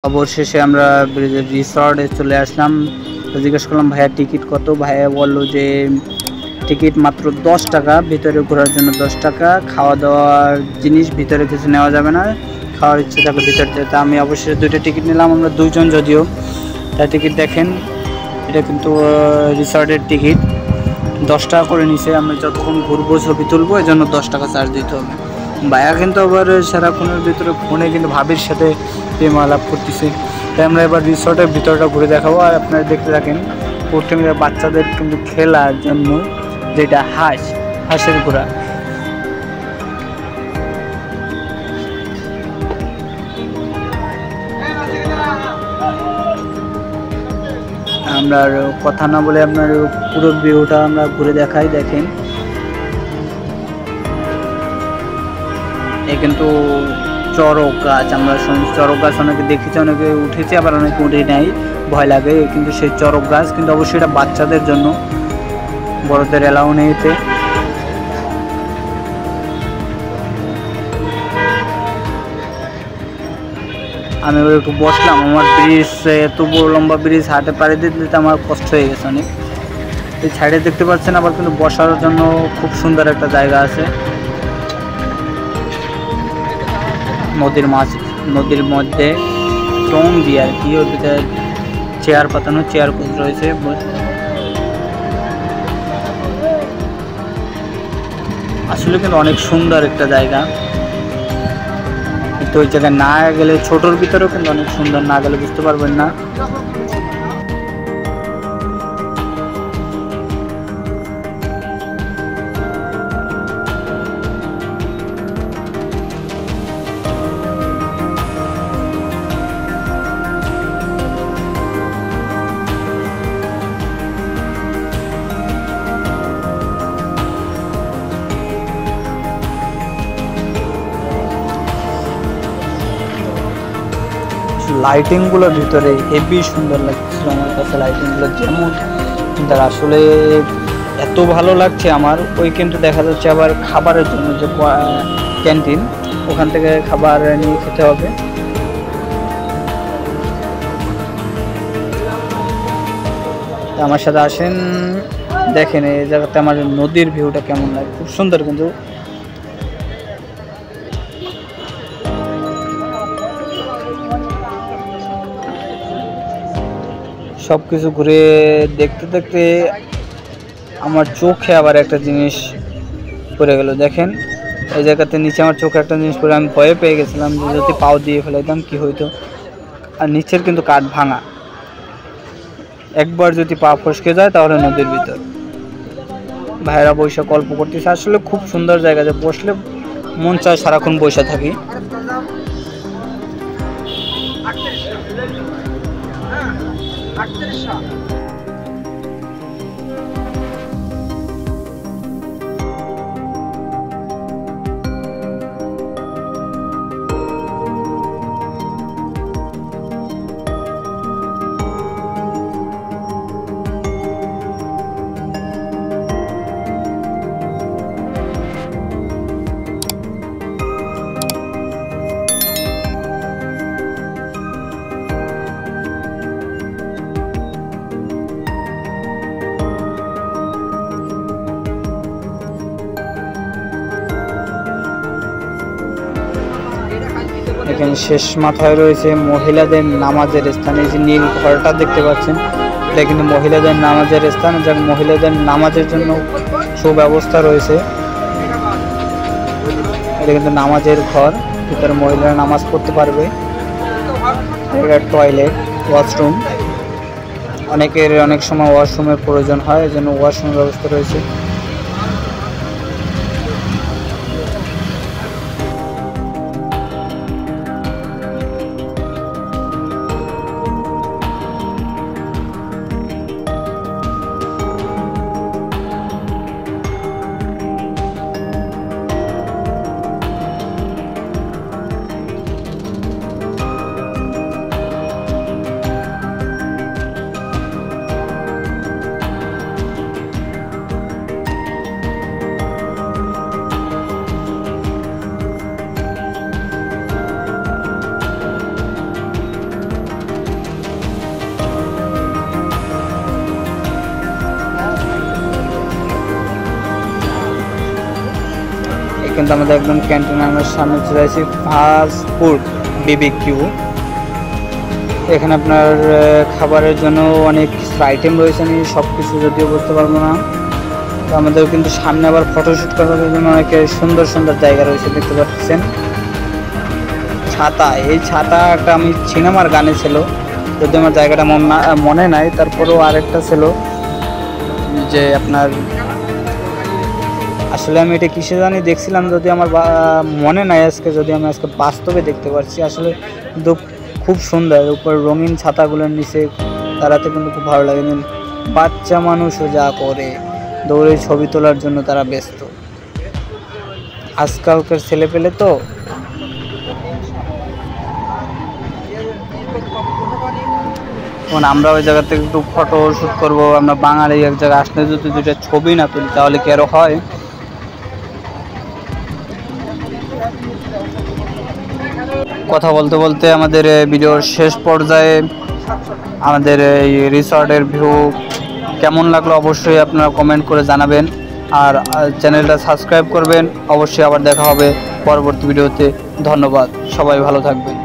অবশেষে আমরা রিসর্টে চলে আসলাম। তো জিজ্ঞেস করলাম ভাইয়া টিকিট কত, ভাইয়া বললো যে টিকিট মাত্র 10 টাকা, ভিতরে ঘোরার জন্য 10 টাকা, খাওয়া দাওয়ার জিনিস ভিতরে কিছু নেওয়া যাবে না, খাওয়ার ইচ্ছে থাকলে ভিতরে। তা আমি অবশ্যই 2টা টিকিট নিলাম, আমরা 2 জন যদিও। তাই টিকিট দেখেন, এটা কিন্তু রিসর্টের টিকিট 10 টাকা করে নিছে। আমরা যতক্ষণ ঘুরবো ছবি তুলবো এই জন্য 10 টাকা চার্জ দিতে হবে। ভাইয়া কিন্তু আবার সারাক্ষণের ভিতরে ফোনে কিন্তু ভাবির সাথে প্রেম আলাপ করতেছে। তাই আমরা এবার রিসর্টের ভিতরটা ঘুরে দেখাবো, আর আপনারা দেখতে থাকেন। প্রথমে বাচ্চাদের কিন্তু খেলার জন্য যেটা হাঁসের ঘোড়া, আমরা আর কথা না বলে আপনার পুরো ভিউটা আমরা ঘুরে দেখাই। দেখেন এই কিন্তু চড়ক গাছ, আমরা চড়ক গাছ অনেকে দেখেছি, অনেকে উঠেছি, আবার অনেকে উঠে নেয়, ভয় লাগে। কিন্তু সেই চড়ক গাছ কিন্তু অবশ্যই এটা বাচ্চাদের জন্য, বড়দের এলাও নেই এতে। আমি এবার একটু বসলাম, আমার ব্রিজ এত বড় লম্বা ব্রিজ হাটে পাড়ি দিতে দিতে আমার কষ্ট হয়ে গেছে অনেক। এই সাইডে দেখতে পাচ্ছেন আবার কিন্তু বসার জন্য খুব সুন্দর একটা জায়গা আছে। নদীর মধ্যে টং দিয়ে আর কি, ওর ভিতরে চেয়ার পাতানো, চেয়ার রয়েছে। আসলে কিন্তু অনেক সুন্দর একটা জায়গা, কিন্তু ওই জায়গায় না গেলে, ছোটোর ভিতরেও কিন্তু অনেক সুন্দর, না গেলে বুঝতে পারবেন না। লাইটিংগুলো ভিতরে হেভি সুন্দর লাগছিল আমার কাছে, লাইটিংগুলো যেমন, কিন্তু আসলে এত ভালো লাগছে আমার। ওই কিন্তু দেখা যাচ্ছে আবার খাবারের জন্য যে ক্যান্টিন, ওখান থেকে খাবার নিয়ে খেতে হবে। আমার সাথে আসেন, দেখেন এই জায়গাতে আমার নদীর ভিউটা কেমন লাগে, খুব সুন্দর। কিন্তু সব কিছু ঘুরে দেখতে দেখতে আমার চোখে আবার একটা জিনিস পড়ে গেল। দেখেন এই জায়গাতে নিচে আমার চোখে একটা জিনিস পড়ে, আমি ভয়ে পেয়ে গেছিলাম যে যদি পাও দিয়ে ফেলাইতাম কি হইতো। আর নিচের কিন্তু কাঠ ভাঙা, একবার যদি পা ফসকে যায় তাহলে নদীর ভিতর। ভাইয়েরা বসে গল্প করতেছে, আসলে খুব সুন্দর জায়গা, যে বসলে মন চায় সারাক্ষণ বসে থাকি। এখানে শেষ মাথায় রয়েছে মহিলাদের নামাজের স্থান। এই যে নীল ঘরটা দেখতে পাচ্ছেন, এটা কিন্তু মহিলাদের নামাজের স্থান, যা মহিলাদের নামাজের জন্য সুব্যবস্থা রয়েছে। এটা কিন্তু নামাজের ঘর, ভিতরে মহিলারা নামাজ পড়তে পারবে। এটা টয়লেট, ওয়াশরুম, অনেকের অনেক সময় ওয়াশরুমের প্রয়োজন হয়, এই জন্য ওয়াশরুমের ব্যবস্থা রয়েছে। কিন্তু আমাদের একদম ক্যান্টিনের সামনে চলে আসি ফাস্ট ফুড বিবিকিউ। এখানে আপনার খাবারের জন্য অনেক কিছু আইটেম রয়েছে, আমি সব কিছু যদিও বলতে পারবো না। তো আমাদের কিন্তু সামনে আবার ফটোশ্যুট করার জন্য অনেক সুন্দর সুন্দর জায়গা রয়েছে, দেখতে পাচ্ছেন। ছাতা, এই ছাতাটা আমি সিনেমার গানে ছিল, যদি আমার জায়গাটা মনে নাই, তারপরেও আরেকটা ছিল যে আপনার আসলে আমি এটা কিসে জানি দেখছিলাম, যদি আমার মনে নাই আজকে, যদি আমি আজকে বাস্তবে দেখতে পাচ্ছি। আসলে কিন্তু খুব সুন্দর, উপর রঙিন ছাতাগুলোর নিচে দাঁড়াতে কিন্তু খুব ভালো লাগে। বাচ্চা মানুষও যা করে দৌড়ে ছবি তোলার জন্য তারা ব্যস্ত, আজকালকার ছেলে পেলে তো। আমরা ওই জায়গা থেকে একটু ফটো শ্যুট করবো। আমরা বাঙালি এক জায়গায় আসলে যদি দুইটা ছবি না তুলি তাহলে কি আরও হয়। কথা বলতে বলতে আমাদের ভিডিওর শেষ পর্যায়ে। আমাদের এই রিসর্টের ভিউ কেমন লাগলো অবশ্যই আপনারা কমেন্ট করে জানাবেন, আর চ্যানেলটা সাবস্ক্রাইব করবেন। অবশ্যই আবার দেখা হবে পরবর্তী ভিডিওতে। ধন্যবাদ, সবাই ভালো থাকবেন।